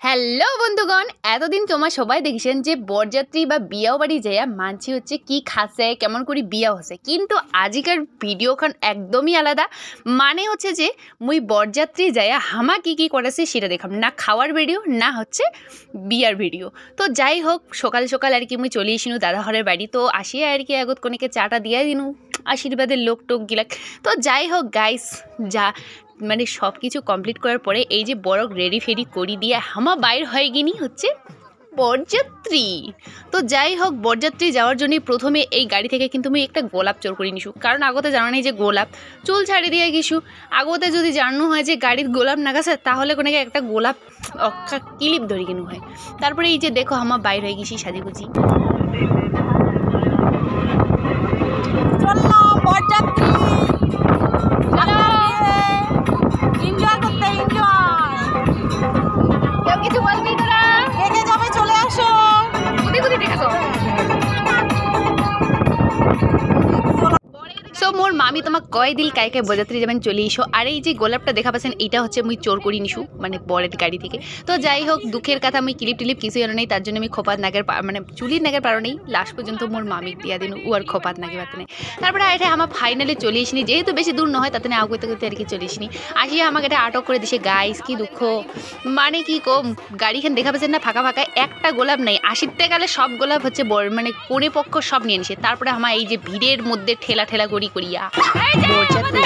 Hello বন্ধুগণ, এতদিন তোমার সবাই দেখছেন যে বরযাত্রী বা বিয়াও বাড়ি যাইয়া মানছি হচ্ছে কি খাসে কেমন করে বিয়া হচ্ছে, কিন্তু আজিকার ভিডিওখান একদমই আলাদা। মানে হচ্ছে যে মুই বরযাত্রী যাইয়া হামা কি কি করেছে সেটা দেখাম না, খাওয়ার ভিডিও না হচ্ছে বিয়ার ভিডিও। তো যাই হোক, সকাল সকাল আর কি মুই চলে আসিনু দাদা ঘরের বাড়ি। তো আসিয়া আর কি আগত কোনেকে চাটা দিয়া দিনু আশীর্বাদের লোক টোক গিলাক। তো যাই হোক গাইস, যা মানে সব কিছু কমপ্লিট করার পরে এই যে বড় রেডি ফেডি করি দিয়ে হামা বাইর হয়ে গিনি হচ্ছে বরযাত্রী। তো যাই হোক, বরযাত্রী যাওয়ার জন্যই প্রথমে এই গাড়ি থেকে কিন্তু আমি একটা গোলাপ চোর করে নিছু, কারণ আগতে জানা নেই যে গোলাপ চুল ছাড়ি দিয়ে গেছু। আগতে যদি জানানো হয় যে গাড়ির গোলাপ না গেছে তাহলে কোনো একটা গোলাপ অক্ষা ক্লিপ ধরে কিনু হয়। তারপরে এই যে দেখো হামা বাইর হয়ে গেছি সাজিগুজি। বরযাত্রী এনজয় করতে কেউ কিছু বলবি তোরা? কে যাবে চলে আসো। কোথায় কোথায় দেখেছো? সো মোর মামি তোমাক কয় দিল কায় কায় বরযাত্রী যাবেন চলে এসো। আর এই যে গোলাপটা দেখা পাচ্ছেন এইটা হচ্ছে মুই চোর করি নিছু, মানে বরের গাড়ি থেকে। তো যাই হোক, দুঃখের কথা আমি ক্লিপ টিলিপ কিছু জানো নেই, তার জন্য আমি খোপাত নাগের মানে চুলির নাগের পারো নেই। লাস্ট পর্যন্ত মোর মামিক দিয়া দিন ও আর খোপাত নাগে পাতে নেই। তারপরে এটা আমার ফাইনালি চলে আসিনি, যেহেতু বেশি দূর নয় তাতে না আগুতে করতে আর কি চলে আসিনি। আসিয়া আমাকে এটা আটক করে দিছে। গাইস কি দুঃখ, মানে কি কম, গাড়িখান দেখা পাচ্ছেন না ফাঁকা ফাঁকা, একটা গোলাপ নেই। আসিতে গেলে সব গোলাপ হচ্ছে মানে কোনে পক্ষ সব নিয়ে নিছে। তারপরে আমার এই যে ভিড়ের মধ্যে ঠেলা ঠেলা করি করিয়া বরযাত্রী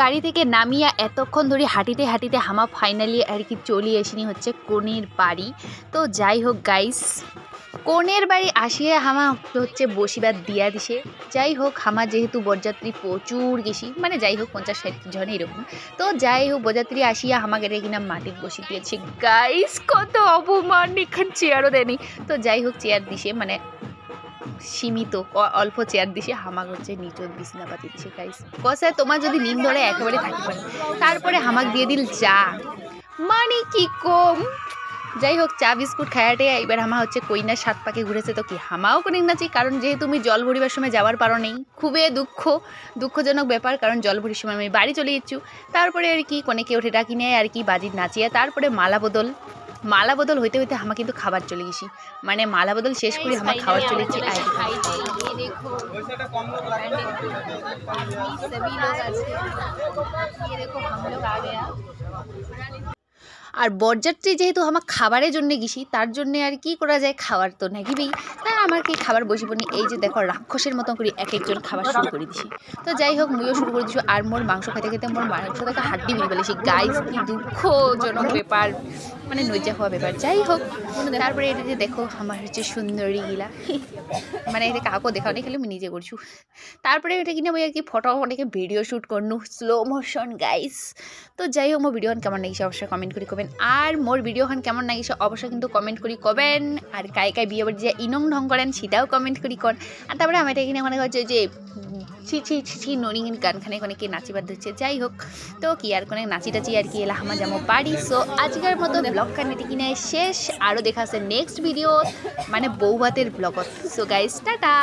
গাড়ি থেকে নামিয়া এতক্ষণ ধরে হাঁটিতে হাঁটিতে হামা ফাইনালি আর কি চলে আসিনি হচ্ছে কনের বাড়ি। তো যাই হোক গাইস, কনের বাড়ি আসিয়া হামা হচ্ছে বসিবার দিয়া দিছে। যাই হোক, হামা যেহেতু বরযাত্রী প্রচুর গেছি, মানে যাই হোক 50-60 জন এরকম। তো যাই হোক, বরযাত্রী আসিয়া হামাকে কিনা মাটির বসি দিয়েছে। গাইস কত অপমান, এখান চেয়ারও দেয়নি। তো যাই হোক, চেয়ার দিছে মানে সীমিত অল্প চেয়ার দিছে, হামাক হচ্ছে নিচত বিছনা পাতি দিছে। গাইস কষায় তোমার যদি নিম ধরে একেবারে থাকি পারে। তারপরে হামাক দিয়ে দিল চা, মানে কি কম। যাই হোক, চা বিস্কুট খায়াটে এবার হামা হচ্ছে কইনার 7 পাকে ঘুরেছে। তো কি হামাও কোন নাচি, কারণ যেহেতু আমি জল ভরিবার সময় যাওয়ার পারো নেই, খুবই দুঃখজনক ব্যাপার, কারণ জল ভরির সময় আমি বাড়ি চলে যাচ্ছু। তারপরে আর কি কোনেকে ওঠে ডাকি নেয় আর কি বাজির নাচিয়ে। তারপরে মালা বদল হইতে হইতে হামা কিন্তু খাবার চলে গেছি, মানে মালা বদল শেষ করে হামা খাবার চলে গেছি। আর বরযাত্রী যেহেতু আমার খাবারের জন্য গেছি, তার জন্য আর কি করা যায়, খাবার তো নাকিবেই। তাই আমার কি খাবার বসিব নি। এই যে দেখো রাক্ষসের মতো করে এক একজন খাবার শুরু করে দিছি। তো যাই হোক, মুইও শুরু করে দিছি। আর মোর মাংস খেতে খেতে মোর মাংস থেকে হাড্ডি বেরিয়ে ফেলেছি। গাইস কি দুঃখজনক ব্যাপার, মানে নজ্জা হওয়া ব্যাপার। যাই হোক, তারপরে এটা যে দেখো আমার হচ্ছে সুন্দরী গিলা, মানে এটা কাউকে দেখাও নি, খালি আমি নিজে করছু। তারপরে এটা কিনা বই আর কি ফটো অনেকে ভিডিও শ্যুট করনু স্লো মোশন গাইস। তো যাই হোক, মোর ভিডিওখান কেমন লাগিছে অবশ্যই কমেন্ট করে কবেন। আর মোর ভিডিওখান কেমন লাগিছে অবশ্যই কিন্তু কমেন্ট করি কবেন। আর কাই কাই বিয়ে বাড়ি যে ইনং ঢং করেন সেটাও কমেন্ট করি কন। আর তারপরে আমার এটা কিনা মনে হচ্ছে যে ছি ছি ছি নরিঙের গানখানে অনেকে নাচিবার ধরছে। যাই হোক, তো কি আর কোনো নাচি টাচি আর কি এলা হামা যেমন পারি। সো আজকের মতো ব্লগখান এটি কিনে শেষ, আরও দেখা আছে নেক্সট ভিডিও, মানে বউ ভাতের ব্লগত। So guys tata.